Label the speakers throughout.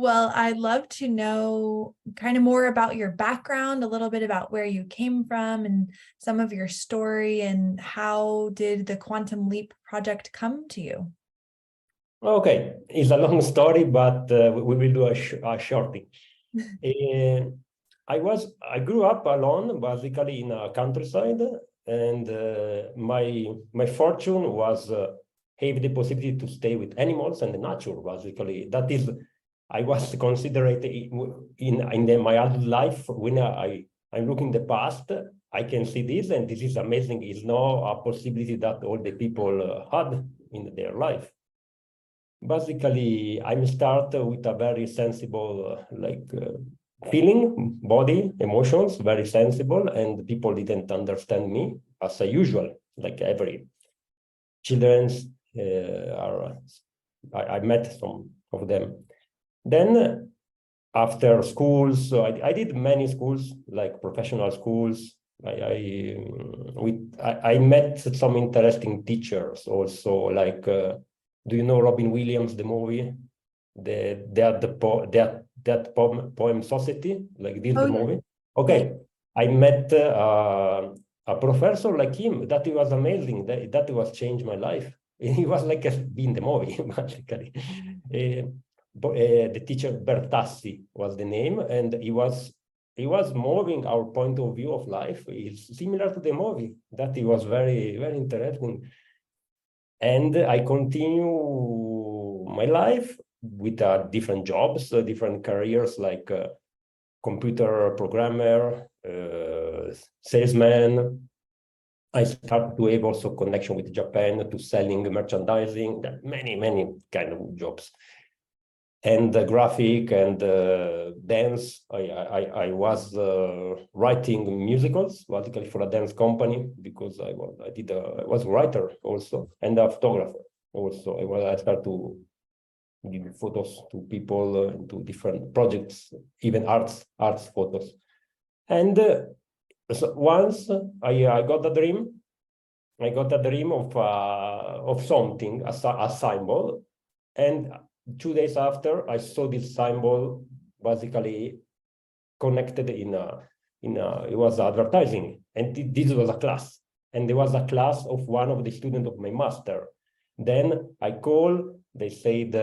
Speaker 1: Well, I'd love to know kind of more about your background, a little bit about where you came from and some of your story, and how did the Quantum Leap project come to you?
Speaker 2: Okay, it's a long story, but we will do a short thing. Uh, I grew up alone, basically in a countryside, and my fortune was have the possibility to stay with animals and the nature. Basically, that is, I was considered my adult life. When I'm looking the past, I can see this, and this is amazing. It's not a possibility that all the people had in their life. Basically, I'm start with a very sensible feeling, body, emotions, very sensible, and people didn't understand me as usual, like every children's are. I met some of them. Then after schools, so I did many schools, like professional schools. I met some interesting teachers also, like do you know Robin Williams, the movie? That poem Society, like this,
Speaker 1: Oh,
Speaker 2: the
Speaker 1: yeah.
Speaker 2: movie.
Speaker 1: Yeah.
Speaker 2: Okay, I met a professor like him. That was amazing. That was changed my life. He was like being the movie, basically. The teacher Bertassi was the name, and he was moving our point of view of life. It's similar to the movie. That it was very, very interesting. And I continue my life with different jobs, different careers, like computer programmer, salesman. I started to have also connection with Japan to selling merchandising, many, many kind of jobs. And graphic and dance. I was writing musicals, basically for a dance company, because I was a writer also and a photographer also. I started to give photos to people, to different projects, even arts photos. And so once I got a dream. I got a dream of something, a symbol, and 2 days after, I saw this symbol basically connected it was advertising, and this was a class, and there was a class of one of the students of my master. Then I call, they said,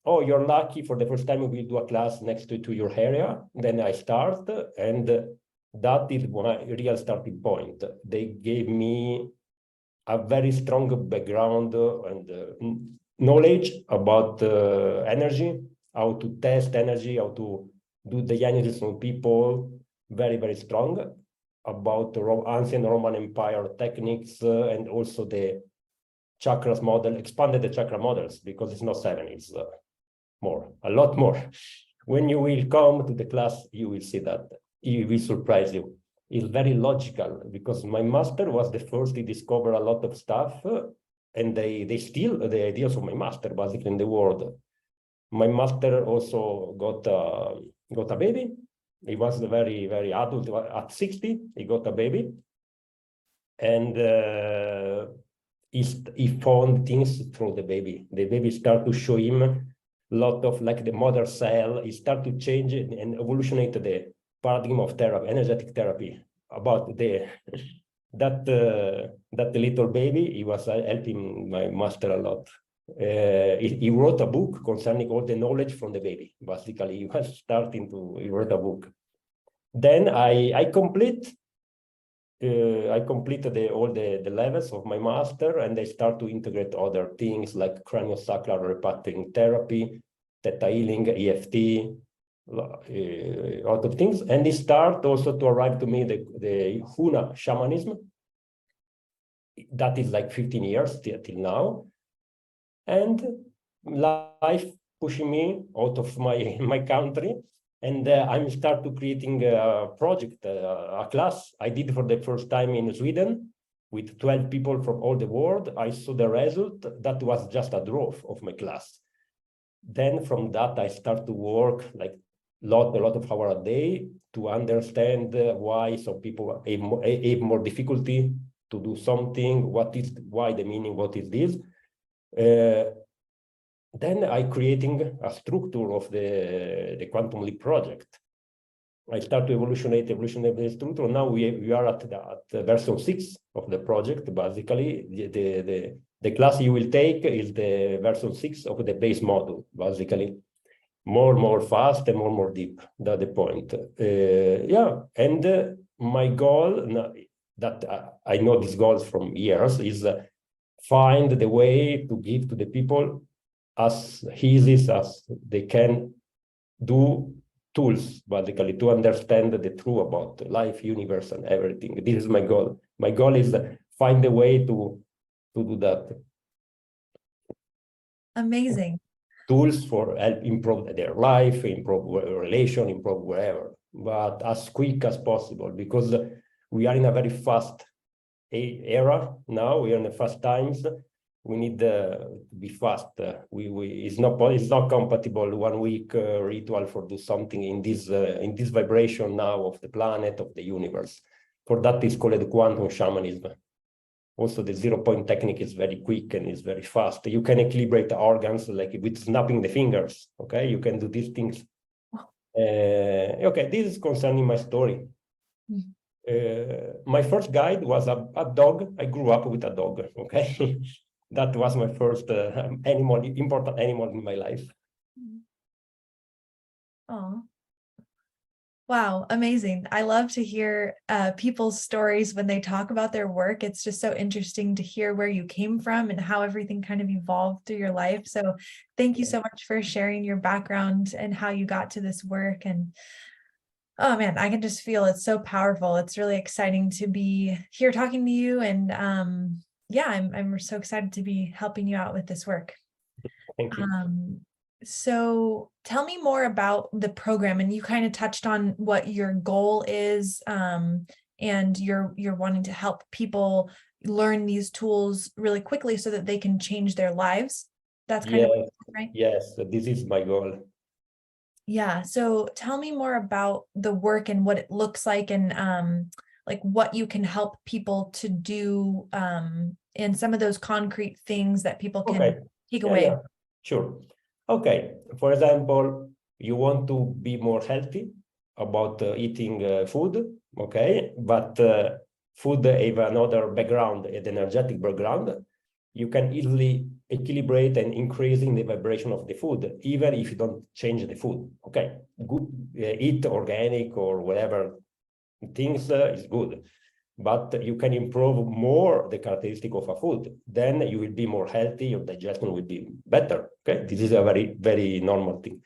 Speaker 2: oh, you're lucky, for the first time we will do a class next to your area. Then I start, and that is my real starting point. They gave me a very strong background and knowledge about energy, how to test energy, how to do the analysis on people, very, very strong about the ancient Roman Empire techniques and also the chakras model, expanded the chakra models, because it's not 7, it's more, a lot more. When you will come to the class, you will see that. It will surprise you. It's very logical, because my master was the first to discover a lot of stuff, and they steal the ideas of my master, basically, in the world. My master also got a baby. He was very, very adult. At 60, he got a baby. And he found things through the baby. The baby started to show him a lot of, like, the mother cell. He started to change and evolutionate the paradigm of therapy, energetic therapy, about that little baby. He was helping my master a lot. He wrote a book concerning all the knowledge from the baby. Basically, he wrote a book. Then I completed all the levels of my master, and I start to integrate other things like craniosacral repatriating therapy, theta healing, EFT, a lot of things. And it start also to arrive to me the Huna shamanism. That is like 15 years till now. And life pushing me out of my country. And I'm start to creating a project, a class. I did for the first time in Sweden with 12 people from all the world. I saw the result. That was just a draw of my class. Then from that, I start to work like a lot of hours a day to understand why some people have more difficulty to do something. Why the meaning? What is this? then I creating a structure of the Quantum Leap project. I start to evolutionate the structure. Now we are at version 6 of the project. Basically, the class you will take is the version 6 of the base model. Basically, more fast and more deep. That's the point. Yeah, and my goal, that I know these goals from years, is find the way to give to the people as easy as they can do tools, basically, to understand the truth about life, universe, and everything. This is my goal. My goal is find a way to do that.
Speaker 1: Amazing.
Speaker 2: Tools for help improve their life, improve relation, improve wherever, but as quick as possible, because we are in a very fast era now. We are in the fast times. We need to be fast. It's not compatible 1 week ritual for do something in this vibration now of the planet, of the universe. For that is called quantum shamanism. Also, the 0-point technique is very quick and is very fast. You can equilibrate the organs like with snapping the fingers. Okay, you can do these things. Okay, this is concerning my story. My first guide was a dog. I grew up with a dog. Okay. That was my first important animal in my life.
Speaker 1: Oh, wow, amazing. I love to hear people's stories when they talk about their work. It's just so interesting to hear where you came from and how everything kind of evolved through your life. So thank you so much for sharing your background and how you got to this work. And oh man, I can just feel it's so powerful. It's really exciting to be here talking to you. And yeah, I'm so excited to be helping you out with this work.
Speaker 2: Thank you.
Speaker 1: So tell me more about the program, and you kind of touched on what your goal is, and you're wanting to help people learn these tools really quickly so that they can change their lives. That's kind of right.
Speaker 2: Yes, this is my goal.
Speaker 1: Yeah. So tell me more about the work and what it looks like, and like what you can help people to do, and some of those concrete things that people can take away.
Speaker 2: Yeah, sure. Okay. For example, you want to be more healthy about eating food, okay? But food have another background, an energetic background. You can easily equilibrate and increasing the vibration of the food, even if you don't change the food. Okay, good, eat organic or whatever things is good, but you can improve more the characteristic of a food. Then you will be more healthy, your digestion will be better. Okay, this is a very normal thing.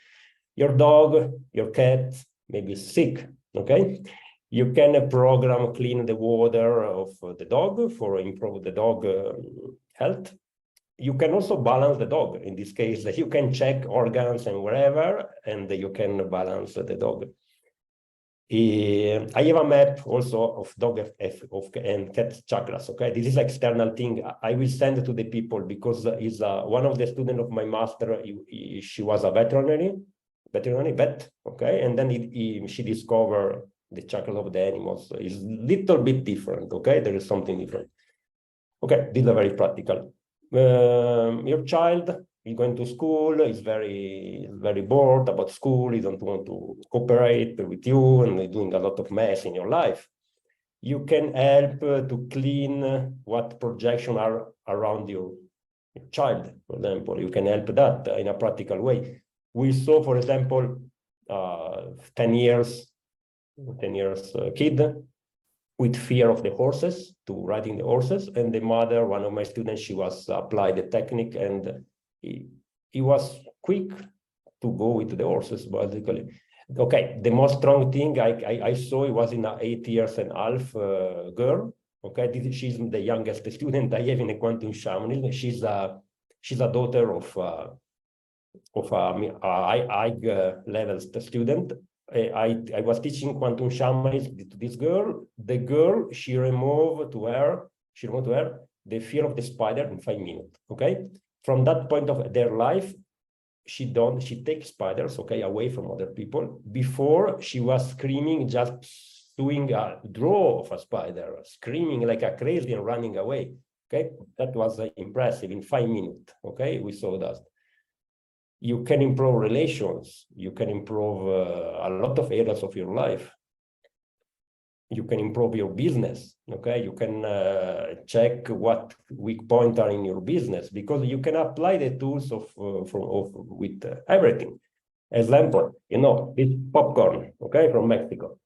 Speaker 2: Your dog, your cat may be sick. Okay, you can program clean the water of the dog for improve the dog health. You can also balance the dog. In this case, you can check organs and wherever, and you can balance the dog. I have a map also of dog and cat chakras. Okay, this is external thing. I will send it to the people because is one of the students of my master. She was a veterinary vet. Okay, and then she discovered the chakras of the animals. It's little bit different. Okay, there is something different. Okay, these are very practical. Your child is going to school, is very bored about school, he don't want to cooperate with you, and doing a lot of mess in your life. You can help to clean what projection are around your child, for example. You can help that in a practical way. We saw, for example, 10 years kid with fear of the horses, to riding the horses, and the mother, one of my students, she was applied the technique, and he was quick to go with the horses, basically. Okay, the most strong thing I saw, it was in an 8 years and a half girl. Okay, she's the youngest student I have in a quantum shamanism. She's a daughter of a high level student. I was teaching quantum shamanism to this girl. The girl, she removed to her the fear of the spider in 5 minutes. Okay, from that point of their life, she takes spiders, okay, away from other people. Before, she was screaming, just doing a draw of a spider, screaming like a crazy and running away. Okay, that was impressive in 5 minutes. Okay, we saw that. you can improve relations, you can improve a lot of areas of your life. You can improve your business, okay? You can check what weak points are in your business, because you can apply the tools with everything. Example, this popcorn, okay, from Mexico.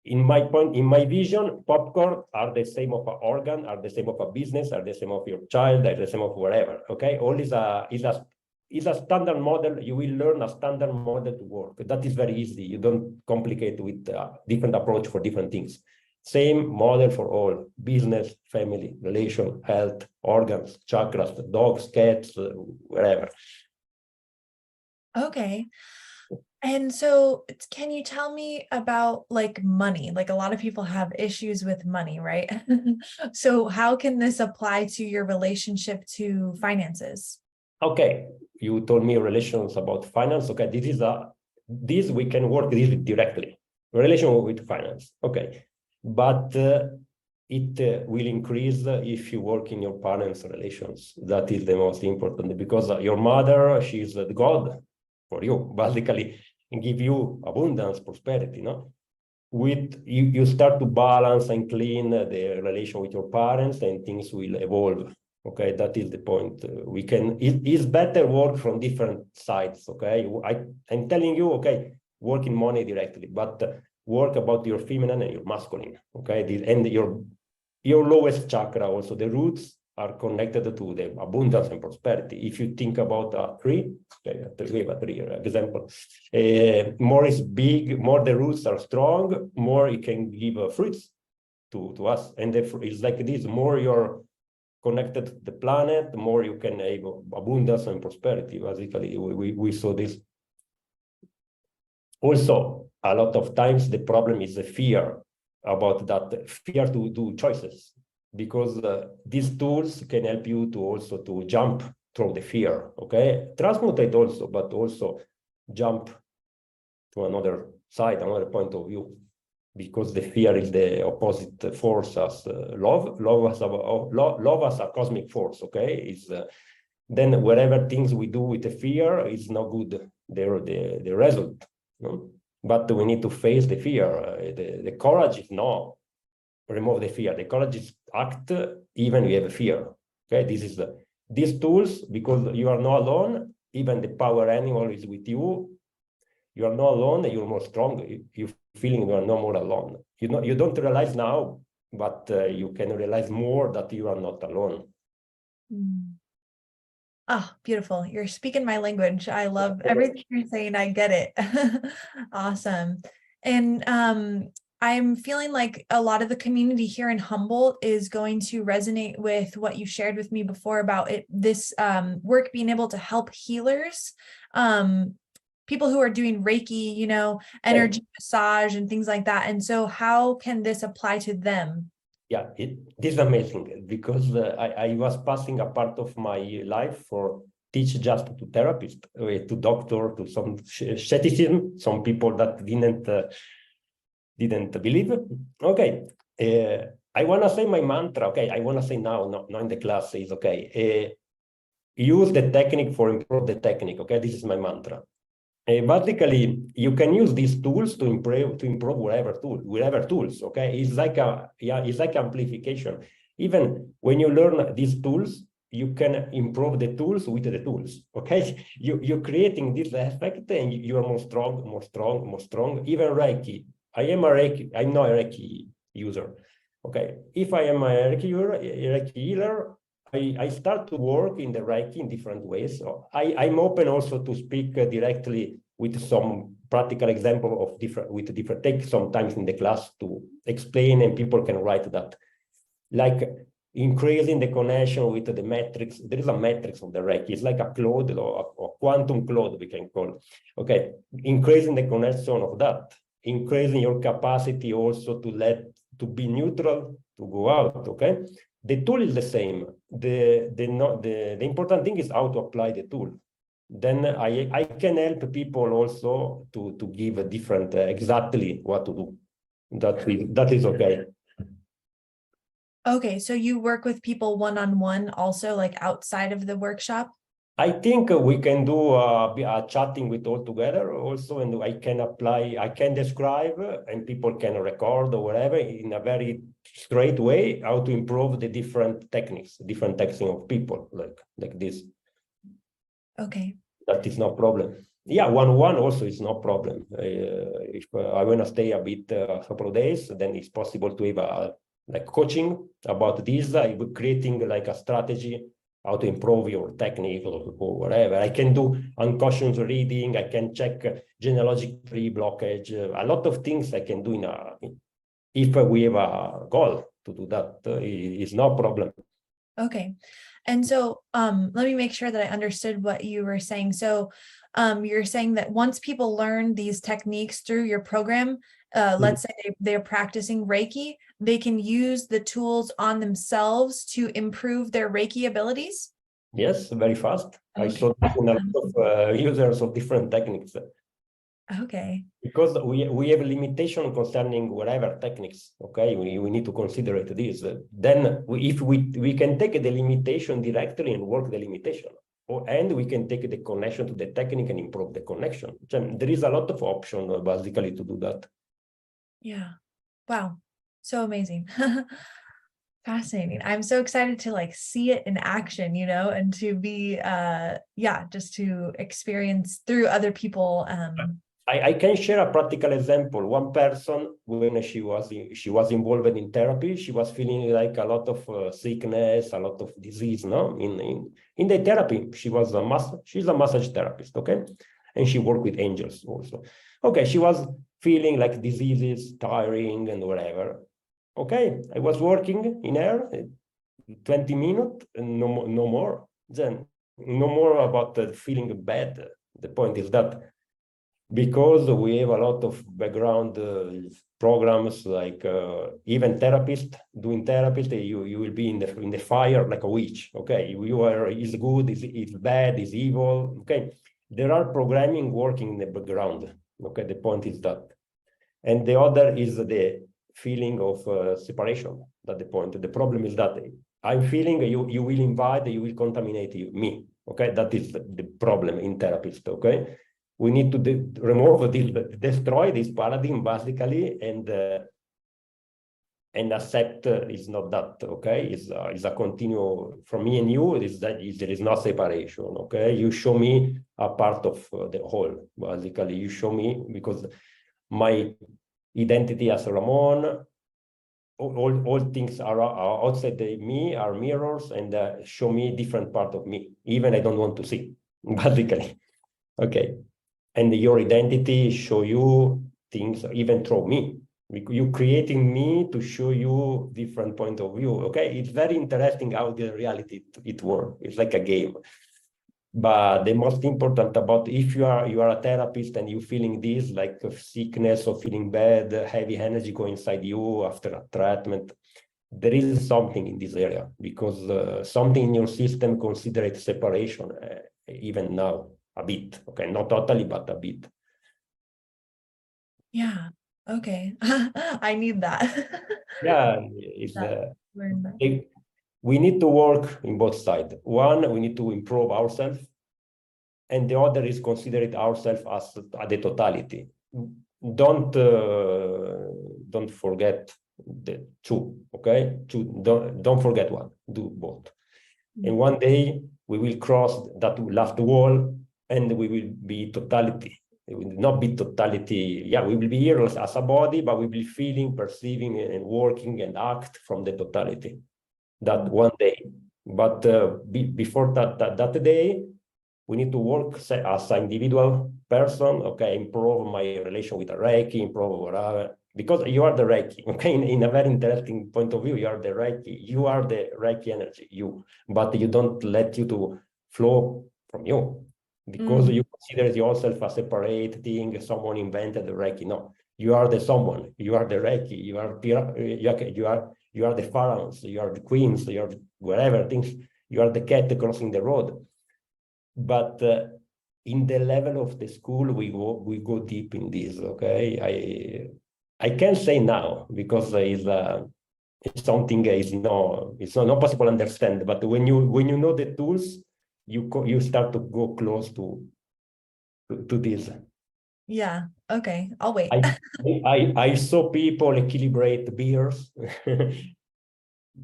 Speaker 2: In my vision, popcorn are the same of an organ, are the same of a business, are the same of your child, are the same of whatever, okay? All is a standard model. You will learn a standard model to work. That is very easy. You don't complicate with different approach for different things. Same model for all: business, family, relation, health, organs, chakras, dogs, cats, whatever.
Speaker 1: Okay. And so can you tell me about like money? Like a lot of people have issues with money, right? So how can this apply to your relationship to finances?
Speaker 2: Okay, you told me relations about finance. Okay, this we can work this directly. Relation with finance. Okay, but it will increase if you work in your parents' relations. That is the most important, because your mother, she's the God for you, basically, and give you abundance, prosperity, no? With you start to balance and clean the relation with your parents, and things will evolve. Okay, that is the point. It's better work from different sides. Okay, I'm telling you, okay, work in money directly, but work about your feminine and your masculine. Okay, and your lowest chakra also. The roots are connected to the abundance and prosperity. If you think about a tree, okay, we have a tree example. More is big, more the roots are strong, more it can give fruits to us. And it's like this: more you're connected to the planet, the more you can have abundance and prosperity. Basically, we saw this. Also, a lot of times the problem is the fear about that, fear to do choices, because these tools can help you to also to jump through the fear. Okay, transmutate also, but also jump to another side, another point of view, because the fear is the opposite force as love. Love as a cosmic force. Okay, is then whatever things we do with the fear is not good. The result. No? But we need to face the fear. The courage is not remove the fear. The courage is act even you have a fear. Okay, this is these tools, because you are not alone. Even the power animal is with you. You are not alone. You're more strong. You feeling you are no more alone. You don't realize now, but you can realize more that you are not alone.
Speaker 1: Mm. Oh, beautiful. You're speaking my language. I love everything you're saying. I get it. Awesome. And I'm feeling like a lot of the community here in Humboldt is going to resonate with what you shared with me before about this work being able to help healers, people who are doing Reiki, energy massage and things like that. And so how can this apply to them?
Speaker 2: Yeah, this is amazing, because I was passing a part of my life for teach just to therapists, to doctor, to some skepticism, some people that didn't believe. Okay, I want to say my mantra. Okay, I want to say now, not in the class, is okay. Use the technique for improve the technique. Okay, this is my mantra. Basically, you can use these tools to improve whatever tools. Okay, it's like amplification. Even when you learn these tools, you can improve the tools with the tools. Okay, you're creating this effect, and you are more strong, more strong, more strong. Even Reiki. I'm not a Reiki user. Okay, if I am a Reiki healer, I start to work in the Reiki in different ways. So I'm open also to speak directly with some practical example of different take sometimes in the class to explain, and people can write that. Like increasing the connection with the matrix. There is a matrix of the Reiki. It's like a cloud or quantum cloud, we can call it. Okay, increasing the connection of that, increasing your capacity also to be neutral, to go out. Okay. The tool is the same. The important thing is how to apply the tool. Then I can help people also to give a different exactly what to do. That is okay.
Speaker 1: Okay, so you work with people one-on-one also, like outside of the workshop?
Speaker 2: I think we can do a chatting with all together also, and I can apply, I can describe, and people can record or whatever in a very straight way how to improve the different techniques, different texting of people like this.
Speaker 1: Okay.
Speaker 2: That is no problem. Yeah, one also is no problem. If I want to stay a bit, a couple of days, then it's possible to have like coaching about this, creating like a strategy how to improve your technique or whatever. I can do unconscious reading. I can check genealogic tree blockage. A lot of things I can do if we have a goal to do that. It's no problem.
Speaker 1: Okay. And so let me make sure that I understood what you were saying. So you're saying that once people learn these techniques through your program, let's say they're practicing Reiki, they can use the tools on themselves to improve their Reiki abilities?
Speaker 2: Yes, very fast. I
Speaker 1: Okay.
Speaker 2: saw that in a lot of users of different techniques.
Speaker 1: Okay.
Speaker 2: Because we have a limitation concerning whatever techniques, okay? We need to consider it this. Then if we can take the limitation directly and work the limitation, and we can take the connection to the technique and improve the connection. So there is a lot of option basically to do that.
Speaker 1: Yeah. Wow. So amazing. Fascinating. I'm so excited to like see it in action, you know, and to be yeah, just to experience through other people.
Speaker 2: I can share a practical example. One person, when she was involved in therapy, she was feeling like a lot of sickness, a lot of disease. No, in the therapy, she's a massage therapist, okay, and she worked with angels also. Okay, she was feeling like diseases, tiring, and whatever. Okay, I was working in her 20 minutes, and no more. Then no more about feeling bad. The point is that because we have a lot of background programs, like even therapist doing therapist, you will be in the fire like a witch. Okay, you are is good, is bad, is evil. Okay, there are programming working in the background. Okay, the point is that, and the other is the feeling of separation. That the point. The problem is that I'm feeling you will invite, you will contaminate me. Okay, that is the problem in therapist. Okay, we need to remove this, destroy this paradigm basically, and accept is not that. Okay, is a continue from me and you. There is no separation. Okay, you show me a part of the whole. Basically, you show me because my identity as Ramon, all things are outside me, are mirrors, and show me different part of me. Even I don't want to see, basically. Okay, and your identity show you things even through me. You creating me to show you different point of view. Okay, it's very interesting how the reality it works. It's like a game. But the most important about if you are a therapist and you feeling this like sickness or feeling bad, heavy energy go inside you after a treatment, there is something in this area because something in your system consider it separation even now a bit. Okay, not totally, but a bit.
Speaker 1: Yeah. Okay. I need that.
Speaker 2: Yeah, it's
Speaker 1: Learn that.
Speaker 2: we need to work in both sides. One, we need to improve ourselves, and the other is consider ourselves as the totality. Don't forget the two. Okay, two. Don't forget one. Do both. And one day we will cross that last wall, and we will be totality. It will not be totality. Yeah, we will be here as a body, but we will be feeling, perceiving, and working and act from the totality. That one day. But before that day, we need to work as an individual person. Okay, improve my relation with the Reiki, improve whatever. Because you are the Reiki. Okay, in a very interesting point of view, you are the Reiki. You are the Reiki energy. But you don't let you to flow from you because you consider yourself a separate thing. Someone invented the Reiki. No, you are the someone. You are the Reiki. You are the pharaohs. You are the queens. You are whatever things. You are the cat crossing the road. But in the level of the school, we go deep in this. Okay, I can't say now because it's something it's not possible to understand. But when you know the tools, you start to go close to this.
Speaker 1: Yeah. Okay. I'll wait.
Speaker 2: I saw people equilibrate beers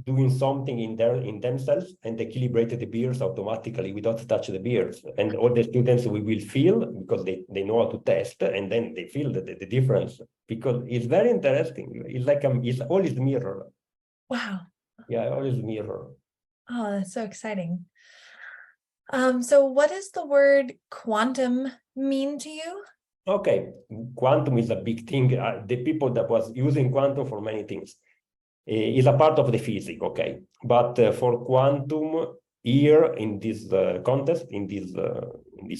Speaker 2: doing something in themselves, and equilibrated the beers automatically without touching the beers. And all the students we will feel, because they know how to test, and then they feel the difference, because it's very interesting. It's like it's always mirror.
Speaker 1: Wow.
Speaker 2: Yeah, always mirror.
Speaker 1: Oh, that's so exciting. So what does the word quantum mean to you?
Speaker 2: Okay, quantum is a big thing. The people that was using quantum for many things is a part of the physics, okay? But for quantum here in this contest, in this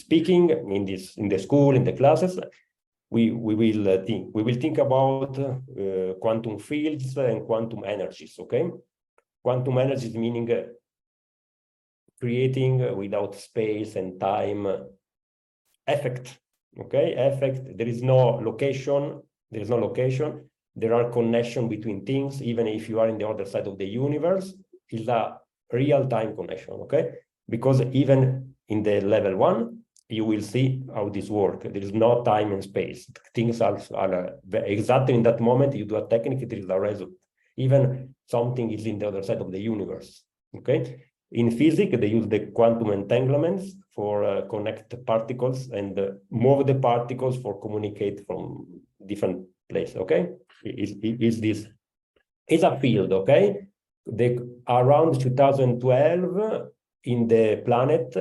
Speaker 2: speaking, in the school, in the classes, we will think about quantum fields and quantum energies, okay? Quantum energies meaning creating without space and time effect. Okay, effect. There is no location. There is no location. There are connection between things, even if you are in the other side of the universe. Is a real-time connection. Okay, because even in the level 1, you will see how this works. There is no time and space. Things are exactly in that moment. You do a technique. There is a result. Even something is in the other side of the universe. Okay. In physics, they use the quantum entanglements for connect particles and move the particles for communicate from different places, okay? Is this? It's a field, okay? Around 2012, in the planet,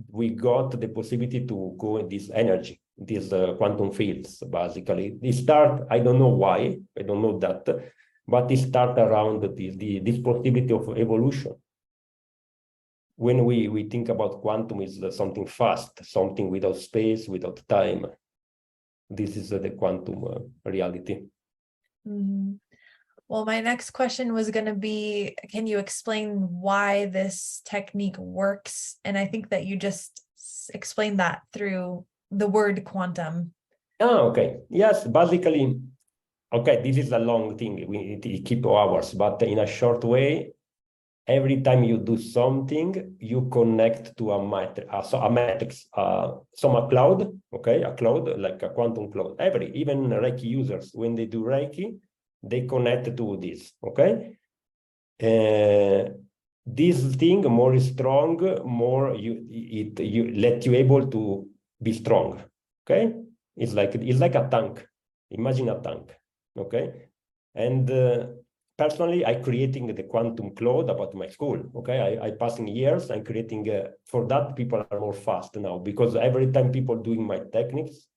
Speaker 2: we got the possibility to go in this energy, these quantum fields, basically. They start, I don't know why, I don't know that, but it start around this possibility of evolution. When we think about quantum, is something fast, something without space, without time. This is the quantum reality.
Speaker 1: Mhm. Well, my next question was going to be, can you explain why this technique works? And I think that you just explained that through the word quantum.
Speaker 2: Okay. Yes, basically, okay, this is a long thing. We need to keep hours, but in a short way, every time you do something, you connect to a matrix, a cloud, okay, a cloud, like a quantum cloud. Even Reiki users, when they do Reiki, they connect to this, okay? This thing more strong, more you let you able to be strong, okay? It's like a tank. Imagine a tank, okay? And personally, I creating the quantum cloud about my school. Okay, I passing years. I'm creating for that. People are more fast now because every time people doing my techniques,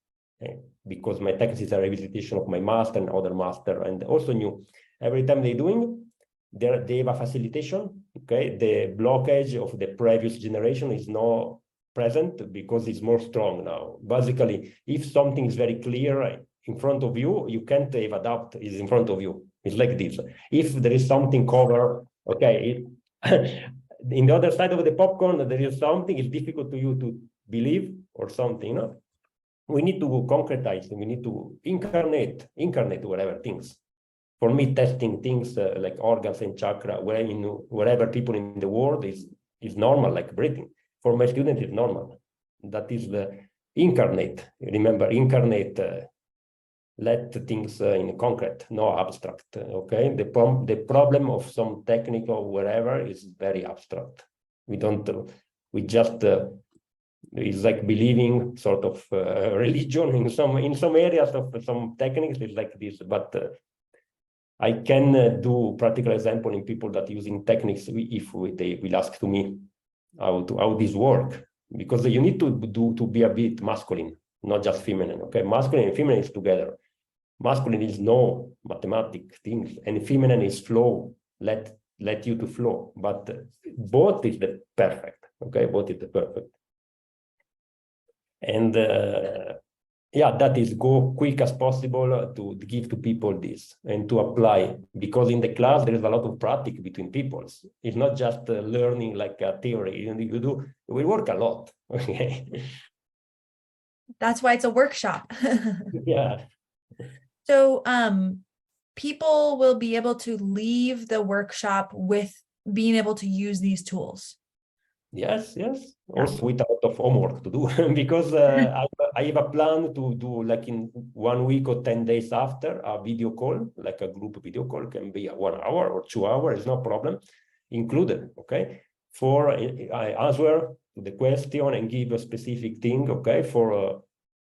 Speaker 2: because my techniques is a revisitation of my master and other master, and also new. Every time they doing, they have a facilitation. Okay, the blockage of the previous generation is not present because it's more strong now. Basically, if something is very clear in front of you, you can't have adapt. Is in front of you. It's like this. If there is something covered, okay, in the other side of the popcorn, there is something, it's difficult to you to believe or something, no? We need to concretize, we need to incarnate whatever things. For me, testing things like organs and chakra, wherever people in the world is normal, like breathing. For my students, it's normal. That is the incarnate. Remember, incarnate, let things in concrete, no abstract, okay? The problem of some technical wherever is very abstract. We just, it's like believing sort of religion in some areas of some techniques is like this, but I can do practical example in people that using techniques they will ask to me how this work, because you need to be a bit masculine, not just feminine, okay? Masculine and feminine is together. Masculine is no mathematic things, and feminine is flow, let you to flow. But both is the perfect, okay? Both is the perfect. And yeah, that is go quick as possible to give to people this and to apply, because in the class there is a lot of practice between peoples. It's not just learning like a theory. You will work a lot. Okay.
Speaker 1: That's why it's a workshop.
Speaker 2: Yeah.
Speaker 1: So people will be able to leave the workshop with being able to use these tools.
Speaker 2: Yes, yes. Also with a lot of homework to do because I have a plan to do like in 1 week or 10 days after a video call, like a group video call, can be a 1 hour or 2 hours, no problem, included, okay? For I answer to the question and give a specific thing, okay, for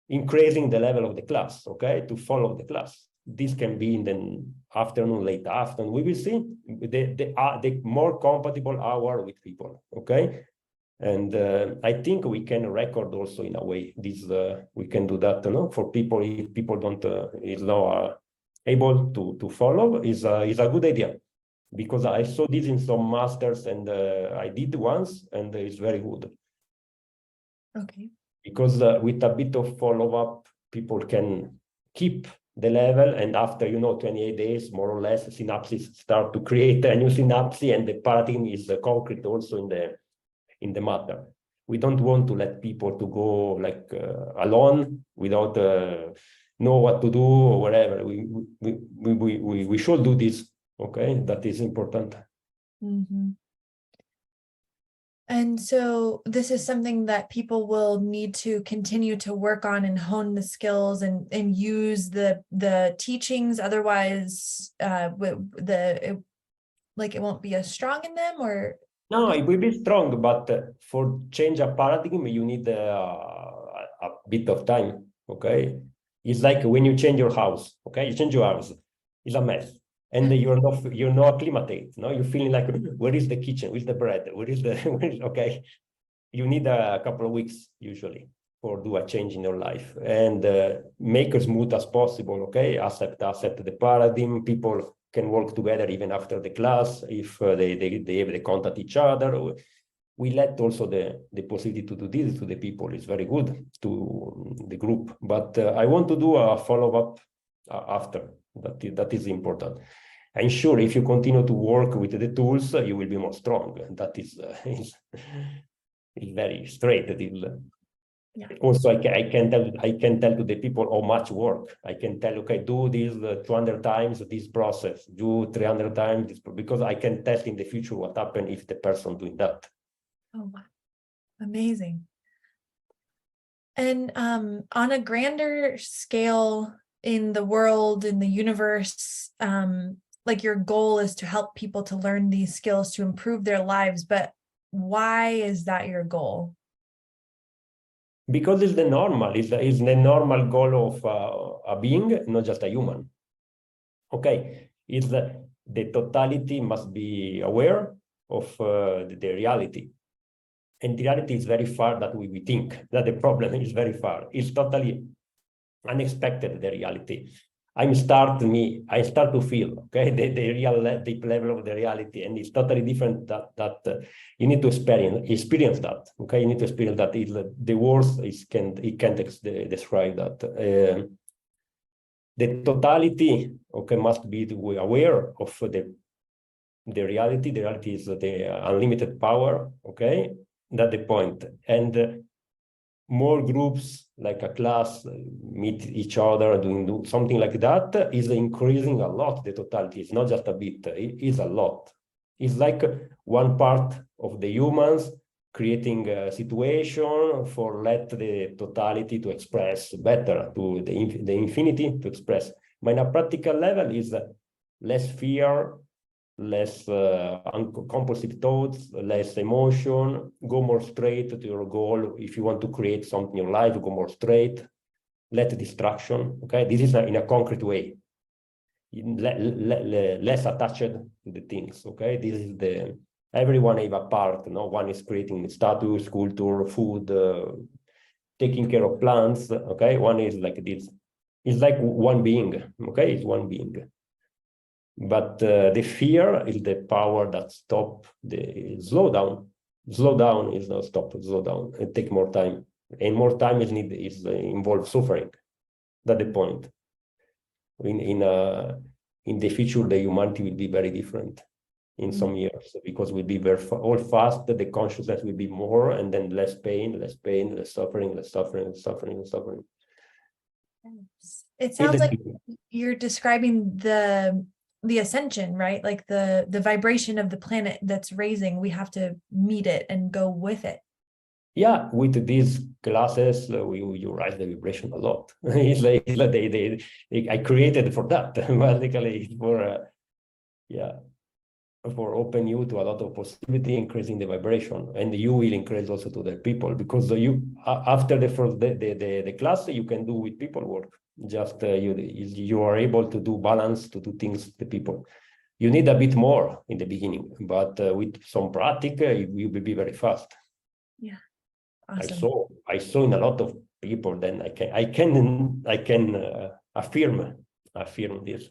Speaker 2: increasing the level of the class, okay, to follow the class. This can be in the afternoon, late afternoon. We will see the more compatible hour with people, okay? And I think we can record also in a way this we can do that, no? For people, if people don't is not able to follow, is a good idea, because I saw this in some masters and I did once and it's very good.
Speaker 1: Okay.
Speaker 2: Because with a bit of follow-up, people can keep the level, and after 28 days, more or less, synapses start to create a new synapse, and the paradigm is concrete also in the matter. We don't want to let people to go like alone without know what to do or whatever. We should do this. Okay, that is important.
Speaker 1: Mm-hmm. And so this is something that people will need to continue to work on and hone the skills and use the teachings. Otherwise, it won't be as strong in them, or
Speaker 2: No, it will be strong, but for change a paradigm, you need a bit of time. Okay, it's like when you change your house. Okay, you change your house, it's a mess, and you're not acclimated. No, you're feeling like, where is the kitchen? Where's the bread? Okay? You need a couple of weeks usually for do a change in your life and make as smooth as possible. Okay, accept the paradigm. People can work together even after the class if they contact each other. We let also the possibility to do this to the people is very good to the group, but I want to do a follow-up after. That is important. And sure, if you continue to work with the tools, you will be more strong. That is very straight.
Speaker 1: yeah.
Speaker 2: Also, I can tell to the people how much work. I can tell, okay, do this 200 times this process, do 300 times this, because I can test in the future what happens if the person doing that.
Speaker 1: Oh, wow. Amazing. And on a grander scale in the world, in the universe, like your goal is to help people to learn these skills to improve their lives, but why is that your goal?
Speaker 2: Because it's the normal, it's the normal goal of a being, not just a human. Okay, it's the totality must be aware of the reality. And the reality is very far that we think that the problem is very far. It's totally unexpected, the reality. I start to feel, okay, the real deep level of the reality, and it's totally different that you need to experience that, okay? You need to experience that. The words can't describe that. The totality, okay, must be aware of the reality. The reality is the unlimited power, okay? That's the point. And more groups like a class meet each other doing something like that is increasing a lot the totality. It's not just a bit, it is a lot. It's like one part of the humans creating a situation for let the totality to express better, to the infinity to express. But in a practical level is less fear, less compulsive thoughts, less emotion, go more straight to your goal. If you want to create something in your life, go more straight, let distraction, okay? This is in a concrete way, less attached to the things, okay? This is everyone have a part, no? One is creating status, culture, food, taking care of plants, okay? One is like this. It's like one being, okay? It's one being. But the fear is the power that stop the slowdown. Slowdown is not stop, slow down. It take more time, and more time is needed. Is involve suffering. That's the point. In the future, the humanity will be very different in some years because we'll be very all fast. The consciousness will be more, and then less pain, less suffering, less suffering, less suffering, less suffering.
Speaker 1: It sounds like you're describing the ascension, right? Like the vibration of the planet that's raising, we have to meet it and go with it.
Speaker 2: Yeah, with these classes, you raise the vibration a lot. It's like I created for that, basically for yeah, for open you to a lot of possibility, increasing the vibration, and you will increase also to the people, because you after the first the class you can do with people work. Just you are able to do balance, to do things with the people. You need a bit more in the beginning, but with some practice, you will be very fast.
Speaker 1: Yeah, awesome.
Speaker 2: I saw in a lot of people. Then I can affirm this,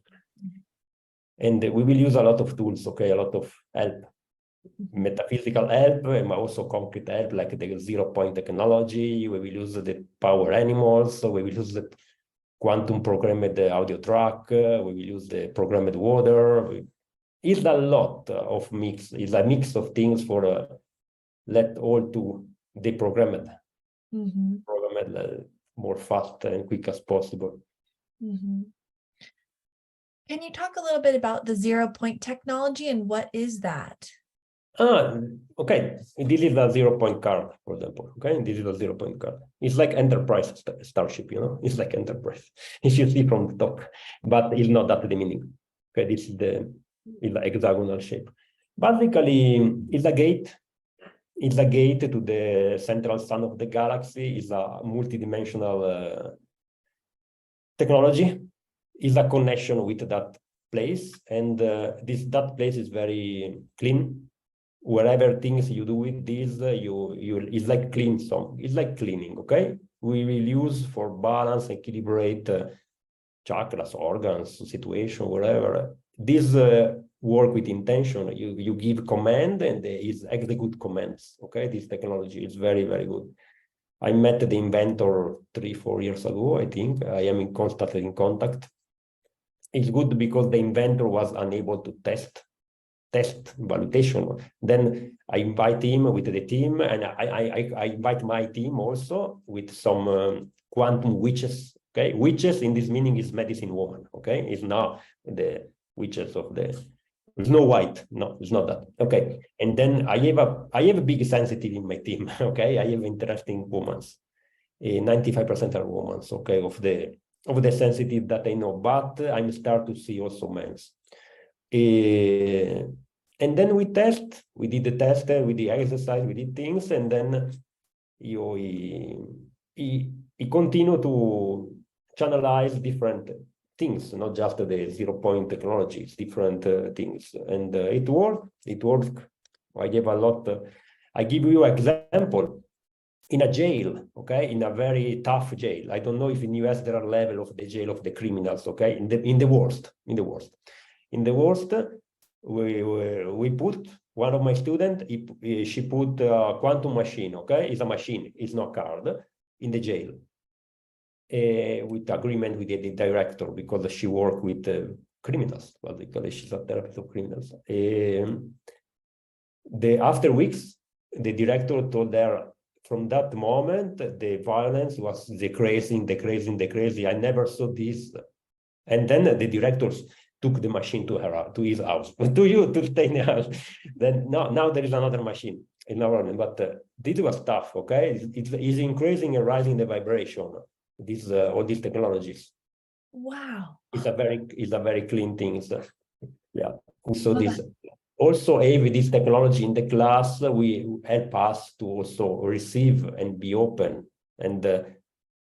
Speaker 2: and we will use a lot of tools. Okay, a lot of help, metaphysical help, and also concrete help, like the 0-point technology. We will use the power animals. So we will use the quantum programmed audio track. We will use the programmed water. It's a lot of mix. It's a mix of things for let all to deprogrammed, programmed more fast and quick as possible.
Speaker 1: Can you talk a little bit about the 0-point technology and what is that?
Speaker 2: Okay. This is a 0-point card, for example. Okay, this is a 0-point card. It's like Enterprise Starship, It's like Enterprise, if you see from the top, but it's not that the meaning. Okay, this is the hexagonal shape. Basically, it's a gate. It's a gate to the central sun of the galaxy. It's a multidimensional technology. Is a connection with that place, and that place is very clean. Wherever things you do with this, it's like it's like cleaning. Okay, we will use for balance, equilibrate chakras, organs, situation, wherever. This work with intention. You give command and is execute commands. Okay, this technology is very, very good. I met the inventor 3-4 years ago. I think I am constantly in contact. It's good because the inventor was unable to test validation. Then I invite him with the team, and I invite my team also with some quantum witches. Okay, witches in this meaning is medicine woman. Okay, it's not the witches of the. It's no white. No, it's not that. Okay, and then I have a big sensitive in my team. Okay, I have interesting women. 95% are women. Okay, of the sensitive that I know, but I'm start to see also men's. And then we did the test, we did exercise, we did things, and then he continue to channelize different things, not just the 0-point technologies, different things. And it worked. I gave a lot. I give you an example. In a jail, okay, in a very tough jail. I don't know if in US there are level of the jail of the criminals, okay, in the worst, we put one of my students, she put a quantum machine, okay, it's a machine, it's not a card, in the jail, with agreement with the director, because she worked with criminals, basically she's a therapist of criminals. After weeks, the director told her, from that moment, the violence was decreasing. I never saw this. And then the directors took the machine to his house, to stay in the house. Then now there is another machine in our room, but this was tough. Okay, it's increasing and rising the vibration. All these technologies.
Speaker 1: Wow,
Speaker 2: It's a very clean thing. So, yeah, we saw this. Also, with this technology in the class, we help us to also receive and be open and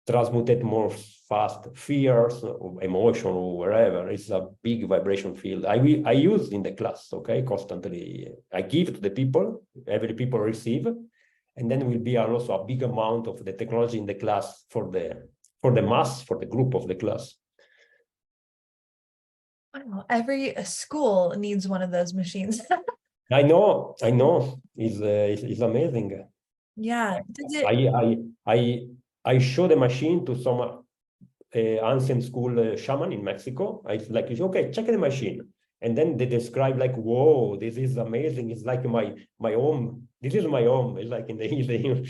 Speaker 2: transmute more fast fears, or emotion, or wherever. It's a big vibration field. I use in the class, okay, constantly. I give to the people, every people receive, and then will be also a big amount of the technology in the class for the mass, for the group of the class.
Speaker 1: Wow, every school needs one of those machines.
Speaker 2: I know. It's amazing.
Speaker 1: Yeah.
Speaker 2: I show the machine to some ancient school shaman in Mexico. I like, okay, check the machine, and then they describe like, whoa, this is amazing. It's like my home. This is my home. It's like in the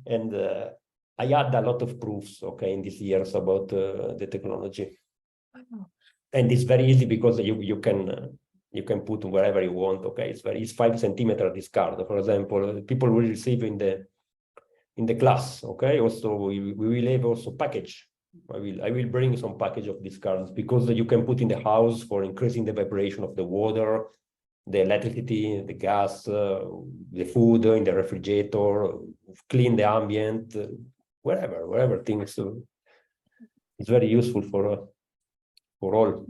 Speaker 2: and I had a lot of proofs, okay, in these years about the technology.
Speaker 1: Wow.
Speaker 2: and it's very easy because you can put wherever you want. Okay, it's 5 centimeter discard. For example, people will receive in the class. Okay, also we will have also package. I will bring some package of discards because you can put in the house for increasing the vibration of the water, the electricity, the gas, the food in the refrigerator, clean the ambient, wherever things. It's very useful for all.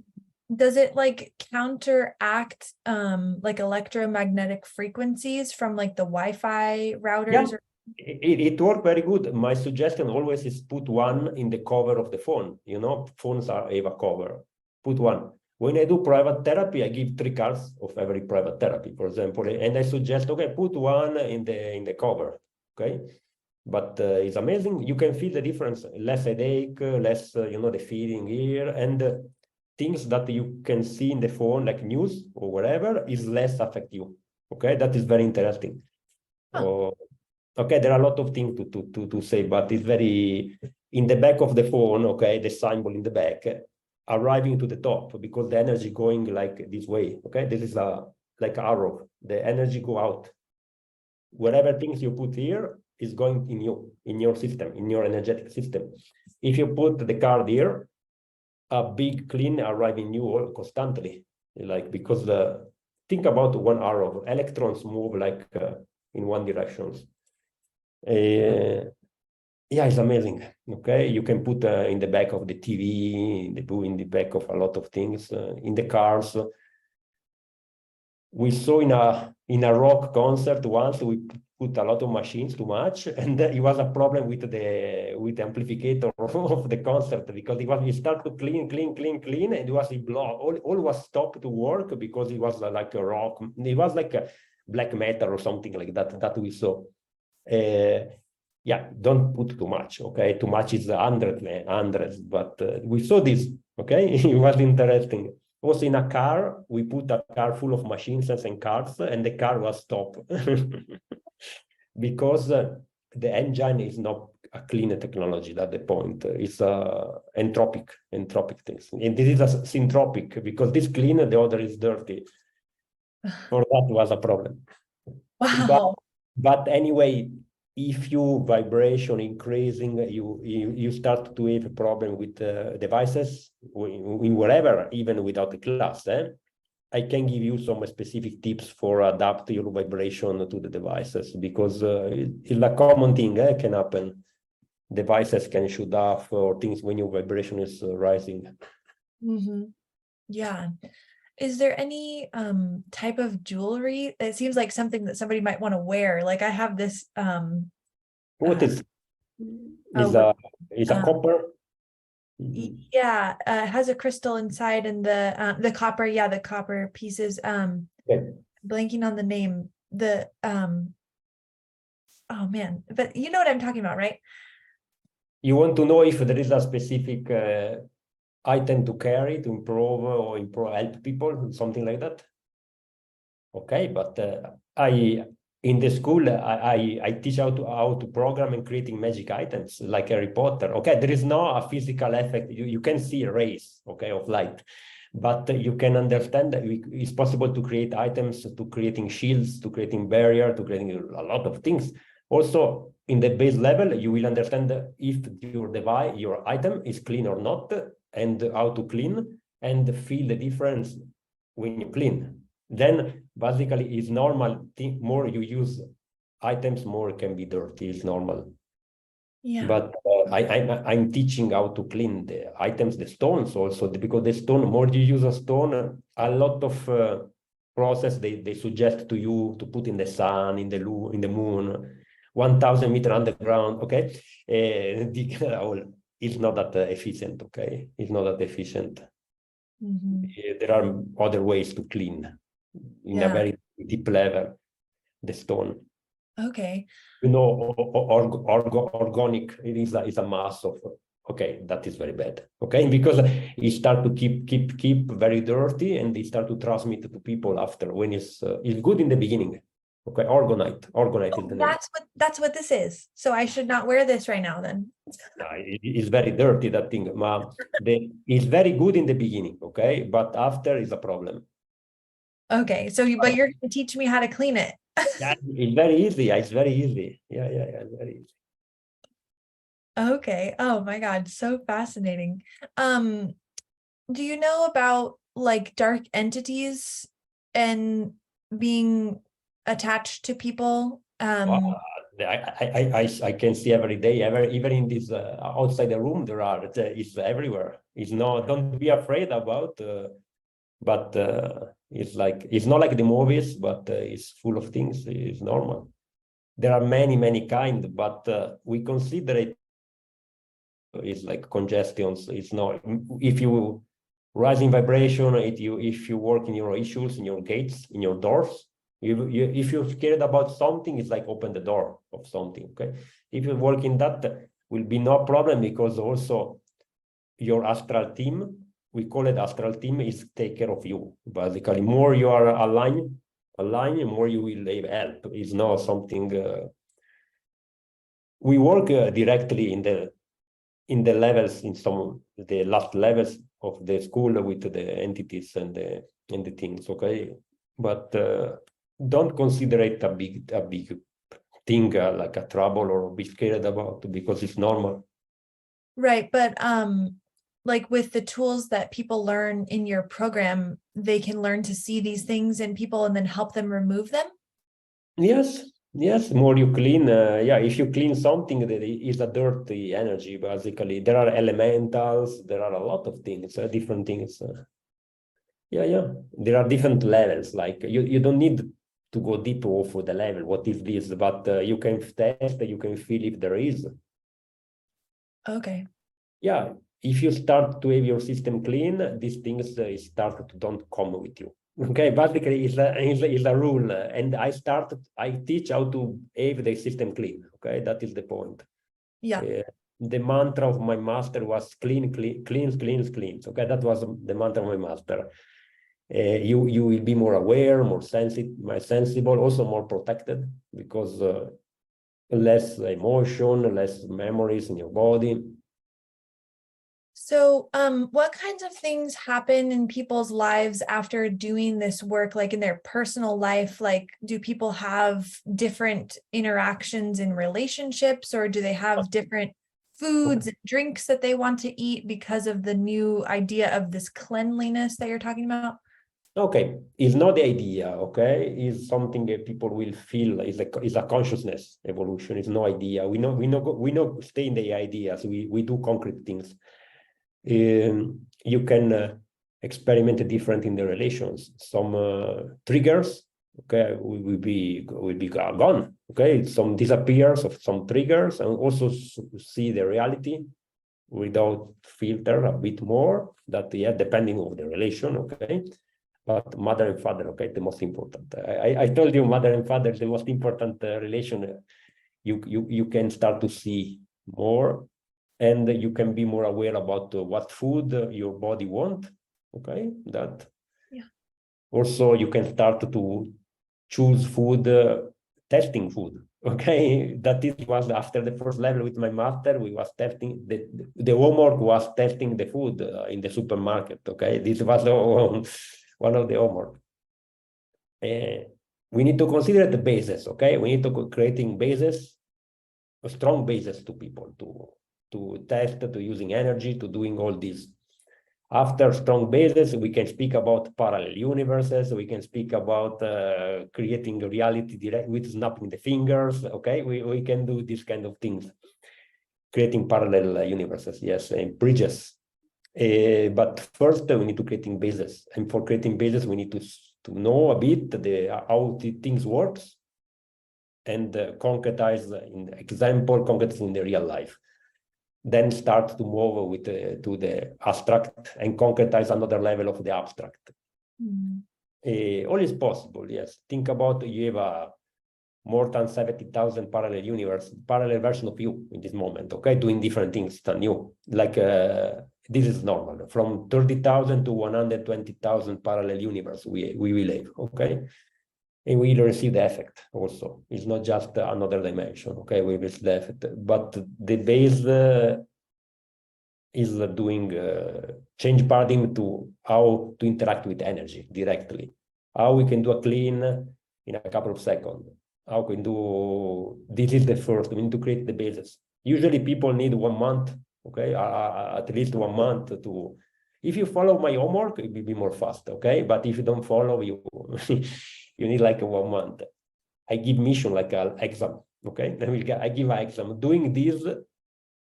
Speaker 1: Does it like counteract like electromagnetic frequencies from like the Wi-Fi routers?
Speaker 2: Yeah, it worked very good. My suggestion always is put one in the cover of the phone. You know, phones have a cover. Put one. When I do private therapy, I give 3 cards of every private therapy, for example, and I suggest, okay, put one in the cover. Okay, but it's amazing. You can feel the difference. Less headache, less the feeling here, and things that you can see in the phone, like news or whatever, is less affect you. Okay, that is very interesting.
Speaker 1: Huh.
Speaker 2: Okay, there are a lot of things to say, but it's very in the back of the phone. Okay, the symbol in the back, arriving to the top because the energy going like this way. Okay, this is like arrow. The energy go out. Whatever things you put here is going in your system, in your energetic system. If you put the card here, a big clean arriving you constantly, like because think about one arrow. Electrons move like in one direction. Yeah, it's amazing. Okay, you can put in the back of the TV, in the back of a lot of things, in the cars. We saw in a rock concert once we put a lot of machines too much, and it was a problem with the amplificator of the concert because we start to clean, and it was all was stopped to work because it was like a rock. It was like a black metal or something like that we saw. Yeah, don't put too much. Okay, too much is hundreds, but we saw this. Okay, it was interesting. Also in a car, we put a car full of machines and cars, and the car was stopped because the engine is not a clean technology. At the point, it's entropic things, and this is a syntropic because this clean, the other is dirty. For that was a problem.
Speaker 1: Wow.
Speaker 2: But anyway, if you vibration increasing, you start to have a problem with devices in wherever, even without a class. I can give you some specific tips for adapt your vibration to the devices because it's a common thing can happen. Devices can shoot off or things when your vibration is rising.
Speaker 1: Mm-hmm. Yeah. Is there any type of jewelry? It seems like something that somebody might want to wear. Like I have this
Speaker 2: What is
Speaker 1: oh,
Speaker 2: a copper?
Speaker 1: yeah, it has a crystal inside and the copper, yeah, the copper pieces.
Speaker 2: Okay.
Speaker 1: Blanking on the name. The oh man, but you know what I'm talking about, right?
Speaker 2: You want to know if there is a specific item to carry to improve or help people, something like that? Okay, but in the school I teach how to program and creating magic items like Harry Potter. Okay, there is no a physical effect. You can see rays, okay, of light, but you can understand that it's possible to create items, to creating shields, to creating barrier, to creating a lot of things. Also, in the base level, you will understand if your device, your item is clean or not, and how to clean, and feel the difference when you clean. Then basically it's normal. More you use items, more can be dirty. It's normal.
Speaker 1: Yeah.
Speaker 2: But I'm teaching how to clean the items, the stones also, because the stone, more you use a stone, a lot of process they suggest to you to put in the sun, in the moon, 1,000 meters underground. Okay, it's not that efficient. Okay, it's not that efficient. There are other ways to clean in a very deep level the stone.
Speaker 1: Okay.
Speaker 2: Organic, it is a mass of, okay, that is very bad. Okay, because it start to keep very dirty, and they start to transmit to people after when it's good in the beginning. Okay, Orgonite is
Speaker 1: Oh,
Speaker 2: the name.
Speaker 1: that's what this is. So I should not wear this right now then.
Speaker 2: It's very dirty, that thing. It's very good in the beginning, okay, but after is a problem.
Speaker 1: Okay, so but you're going to teach me how to clean it.
Speaker 2: Yeah, it's very easy. It's very easy. Yeah, it's very easy.
Speaker 1: Okay. Oh my God, so fascinating. Do you know about like dark entities and being attached to people?
Speaker 2: I can see every day, even in this outside the room, there are. It's everywhere. It's not. Don't be afraid about. But it's like it's not like the movies, but it's full of things. It's normal. There are many kind, but we consider it is like congestions. It's not. If you rise in vibration, if you work in your issues, in your gates, in your doors, if you're scared about something, it's like open the door of something. Okay, if you work in that, will be no problem, because also your astral team, we call it astral team, is take care of you. Basically, more you are aligned, more you will help. It's not something. We work directly in the levels, in some the last levels of the school with the entities and the things. Okay, but don't consider it a big thing, like a trouble, or be scared about, because it's normal.
Speaker 1: Right, but like with the tools that people learn in your program, they can learn to see these things in people and then help them remove them?
Speaker 2: Yes, more you clean, if you clean something that is a dirty energy, basically. There are elementals, there are a lot of things, different things. There are different levels, like you don't need to go deep for the level, what is this, but you can test, you can feel if there is.
Speaker 1: Okay.
Speaker 2: Yeah, if you start to have your system clean, these things start to don't come with you. Okay, basically it's a rule, and I teach how to have the system clean. Okay, that is the point.
Speaker 1: Yeah.
Speaker 2: The mantra of my master was clean. Okay, that was the mantra of my master. You will be more aware, more sensible, also more protected, because less emotion, less memories in your body.
Speaker 1: So, what kinds of things happen in people's lives after doing this work, like in their personal life? Like, do people have different interactions in relationships, or do they have different foods and drinks that they want to eat because of the new idea of this cleanliness that you're talking about?
Speaker 2: Okay, it's not the idea, okay? It's something that people will feel. Is a consciousness evolution. It's no idea. We know stay in the ideas. We do concrete things. You can experiment different in the relations. Some triggers, okay, will be gone. Okay, some disappears of some triggers, and also see the reality without filter a bit more. That, yeah, depending on the relation. Okay. But mother and father, okay, the most important. I told you, mother and father, the most important relation. You can start to see more, and you can be more aware about what food your body want. Okay, that.
Speaker 1: Yeah.
Speaker 2: Also, you can start to choose food, testing food. Okay, that it was after the first level with my master. We was testing the homework was testing the food in the supermarket. Okay, this was one of the homework. We need to consider the bases. Okay, we need to creating bases, a strong basis to people to test, to using energy, to doing all this. After strong bases, we can speak about parallel universes. We can speak about creating a reality direct with snapping the fingers. Okay, we can do this kind of things, creating parallel universes. Yes, and bridges. But first, we need to creating bases, and for creating bases, we need to know a bit how the things works, and concretize in example, concretize in the real life. Then start to move with to the abstract and concretize another level of the abstract. All is possible, yes. Think about you have a more than 70,000 parallel version of you in this moment, okay, doing different things than you. Like this is normal. From 30,000 to 120,000 parallel universe we will have, okay? And we receive the effect also. It's not just another dimension, okay? We receive the effect, but the base is doing change paradigm to how to interact with energy directly. How we can do a clean in a couple of seconds. How can do, this is the first, we need to create the basis. Usually people need 1 month, okay? At least 1 month to, if you follow my homework, it will be more fast, okay? But if you don't follow, you you need like 1 month. I give mission like an exam, okay? I give an exam. Doing this,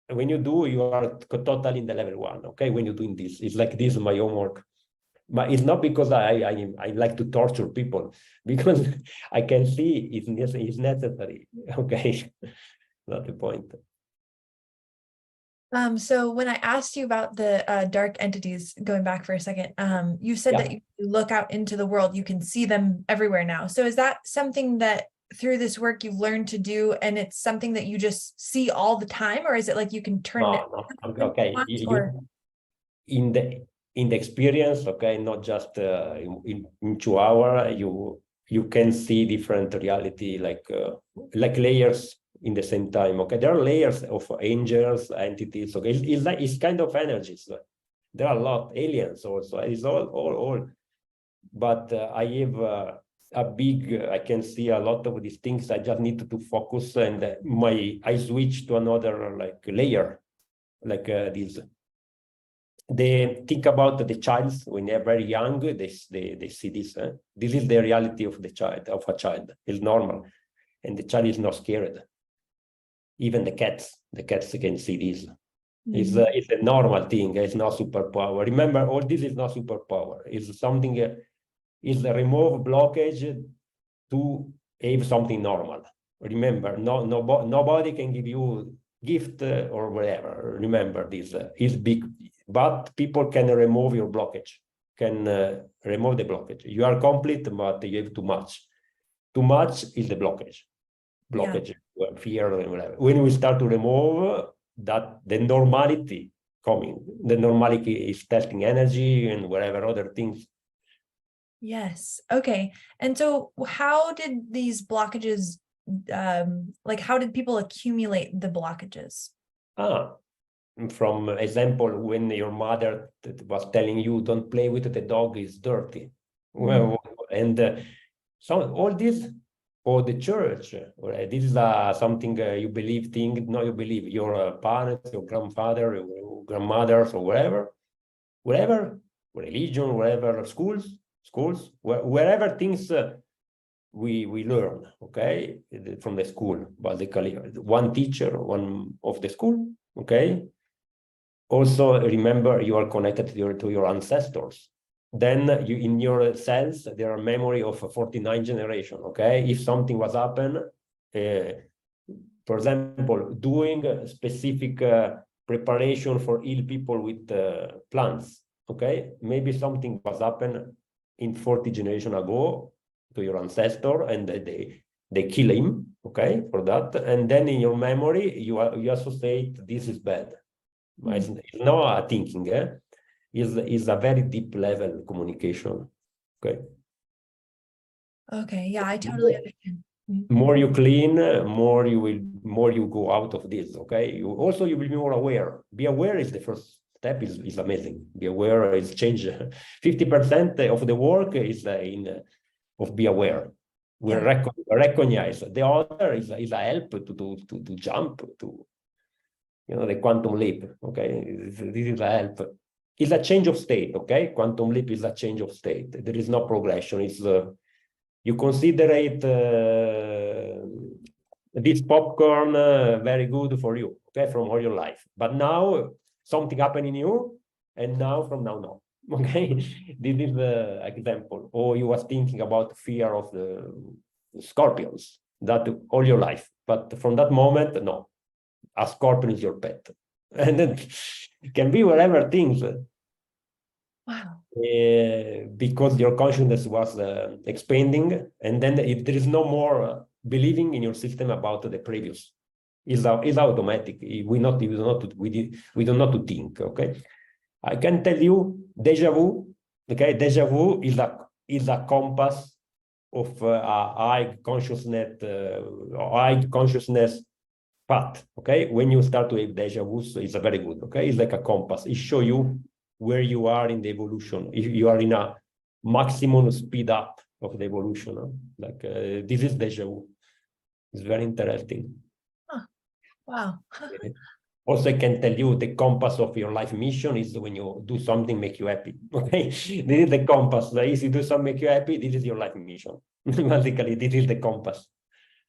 Speaker 2: when you do, you are totally in the level 1, okay? When you're doing this, it's like this, my homework. But it's not because I like to torture people, because I can see it's necessary, okay? Not the point.
Speaker 1: So when I asked you about the dark entities, going back for a second, you said that you look out into the world, you can see them everywhere now. So is that something that through this work you've learned to do, and it's something that you just see all the time, or is it like you can turn it
Speaker 2: okay. In the experience, okay, not just in 2 hours, you can see different reality, like layers in the same time, okay? There are layers of angels, entities, okay? It's kind of energies. There are a lot, aliens also, it's all. But I have a big, I can see a lot of these things. I just need to focus, and I switch to another like layer, like this. They think about the child when they're very young, they see this. This is the reality of the child, of a child. It's normal. And the child is not scared. Even the cats can see this. It's a normal thing. It's not superpower. Remember, all this is not superpower. It's something, it's a remove blockage to have something normal. Remember, nobody can give you gift or whatever. Remember this is big, but people can remove your blockage, can remove the blockage. You are complete, but you have too much. Too much is the blockage. Fear, and whatever. When we start to remove that, the normality coming, the normality is testing energy and whatever other things.
Speaker 1: Yes. Okay. And so how did these blockages, like how did people accumulate the blockages?
Speaker 2: From example, when your mother was telling you, don't play with the dog, is dirty. Well, and so all this, or the church, this is something you believe thing, no, you believe your parents, your grandfather, your grandmothers, or wherever, religion, wherever, schools, wherever things we learn, okay, from the school, basically, one teacher, one of the school, okay. Also, remember, you are connected to your ancestors. Then you, in your cells, there are memory of 49 generation, okay? If something was happened, for example, doing specific preparation for ill people with plants, okay? Maybe something was happened in 40 generations ago to your ancestor, and they kill him, okay, for that. And then in your memory, you associate this is bad. It's not a thinking, is a very deep level communication. Okay.
Speaker 1: Okay. Yeah, I totally understand.
Speaker 2: More you clean, more you go out of this. Okay. You will be more aware. Be aware is the first step. Is amazing. Be aware is change. 50% of the work is of be aware. We recognize. The other is a help to jump to. The quantum leap, okay? This is a help. It's a change of state, okay? Quantum leap is a change of state. There is no progression. It's you consider it this popcorn very good for you, okay, from all your life. But now something happened in you, and now from now on, okay? This is the example. Or you was thinking about fear of the scorpions that all your life, but from that moment, no. A scorpion is your pet, and then it can be whatever things.
Speaker 1: Wow.
Speaker 2: Because your consciousness was expanding, and then if there is no more believing in your system about the previous, is automatic. We don't know to think. Okay, I can tell you deja vu. Okay, deja vu is a compass of a high consciousness path. Okay, when you start to have deja vu, so it's a very good. Okay, it's like a compass. It shows you where you are in the evolution. If you are in a maximum speed up of the evolution, like this is deja vu. It's very interesting.
Speaker 1: Huh. Wow.
Speaker 2: Also, I can tell you the compass of your life mission is when you do something make you happy. Okay, this is the compass. If you do something make you happy, this is your life mission. Basically, this is the compass.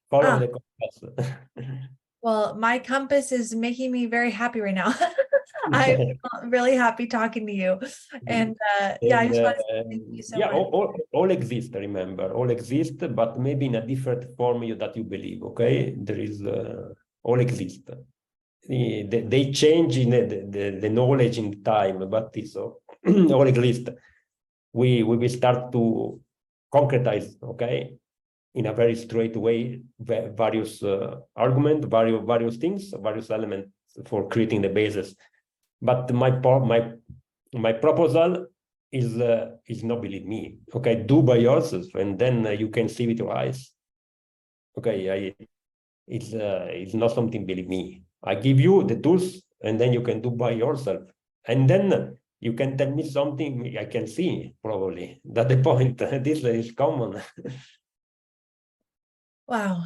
Speaker 2: Follow the compass.
Speaker 1: Well, my compass is making me very happy right now. I'm really happy talking to you. And yeah, I just want to say thank you so
Speaker 2: yeah,
Speaker 1: much.
Speaker 2: all exist, remember, all exist, but maybe in a different form that you believe, okay? There is, all exist. They change in the knowledge in time, but it's all exist. We will start to concretize, okay? In a very straight way, various arguments, various things, various elements for creating the basis. But my proposal is not believe me. Okay, do by yourself, and then you can see with your eyes. Okay, it's not something believe me. I give you the tools, and then you can do by yourself, and then you can tell me something I can see. Probably that's the point. This is common.
Speaker 1: Wow.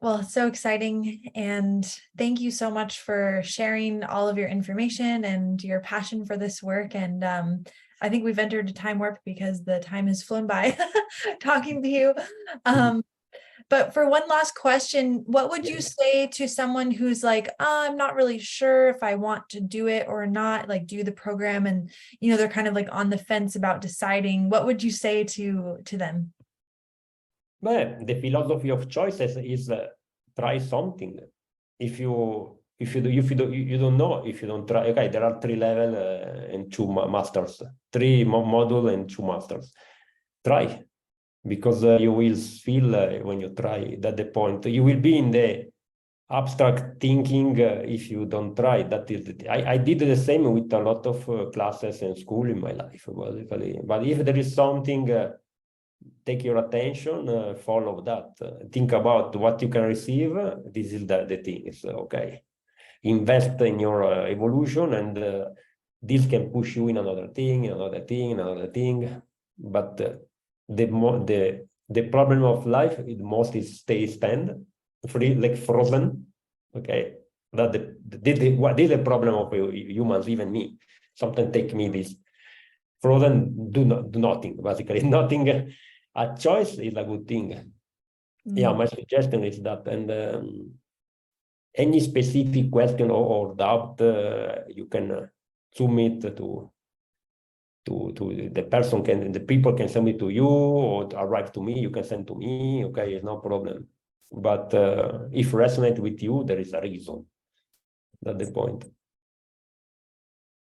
Speaker 1: Well, it's so exciting. And thank you so much for sharing all of your information and your passion for this work. And I think we've entered a time warp because the time has flown by talking to you. But for one last question, what would you say to someone who's like, I'm not really sure if I want to do it or not, like do the program, and they're kind of like on the fence about deciding? What would you say to them?
Speaker 2: Well, the philosophy of choices is try something. If you don't know, if you don't try, okay, there are 3 levels and 2 masters, 3 module and 2 masters. Try, because you will feel when you try that the point. You will be in the abstract thinking if you don't try. That is, I did the same with a lot of classes and school in my life, basically. But if there is something take your attention, follow that. Think about what you can receive. This is the thing. It's okay. Invest in your evolution, and this can push you in another thing, another thing, another thing. But the problem of life is most is stand free, like frozen. Okay, what is the problem of humans? Even me, sometimes take me this frozen, do nothing, basically nothing. A choice is a good thing. Yeah, my suggestion is that. And any specific question or doubt, you can submit to the person, the people can send it to you, or arrive to me, you can send to me. Okay, it's no problem. But if resonate with you, there is a reason. That's the point.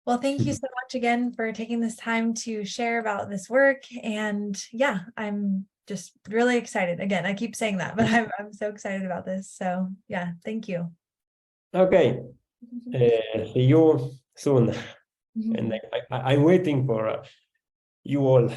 Speaker 1: Well, thank you so much again for taking this time to share about this work. And yeah, I'm just really excited. Again, I keep saying that, but I'm so excited about this. So yeah, thank you.
Speaker 2: Okay, see you soon. And I'm waiting for you all.